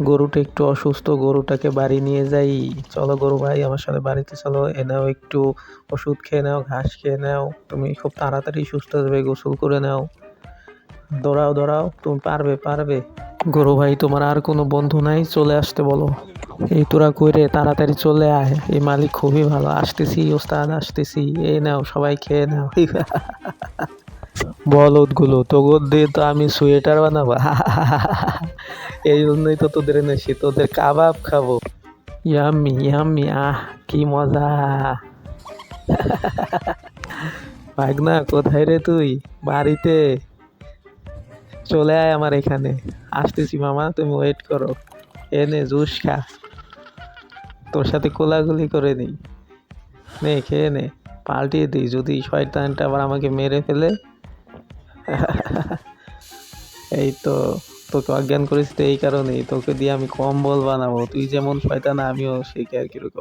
গরুটা একটু অসুস্থ, গরুটাকে বাড়ি নিয়ে যাই। চলো গরু ভাই, আমার সাথে বাড়িতে চলো। এ নাও একটু ওষুধ খেয়ে নাও, ঘাস খেয়ে নাও। তুমি খুব তাড়াতাড়ি সুস্থ হয়ে যাবে, গোসল করে নাও। দৌড়াও দৌড়াও, তুমি পারবে পারবে। গরু ভাই, তোমার আর কোনো বন্ধু নাই? চলে আসতে বলো। এই তোরা কইরে, তাড়াতাড়ি চলে আয়। এই মালিক খুবই ভালো। আসতেছি ওস্তাদ, আসতেছি। এই নাও, সবাই খেয়ে নাও। বলদগুলো, তোদের দিয়ে তো আমি সোয়েটার বানাবো। এই জন্যই তো তোদের এনেছি, তোদের কাবাব খাবো। ইয়াম্মি ইয়াম্মি, আহ কি মজা। ভাগনা, কোথায় রে তুই? বাড়িতে চলে আয় আমার এখানে। আসতেছি মামা, তুমি ওয়েট করো। এনে জুস খা, তোর সাথে কোলাগুলি করে নিই। নে খেয়ে নে, পাল্টিয়ে দিই যদি শয়তানটা আবার আমাকে মেরে ফেলে। এই তো, তোকে অজ্ঞান করেছি তো এই কারণেই, তোকে দিয়ে আমি কম্বল বানাবো। তুই যেমন শয়তান, আমিও সেই আর কি।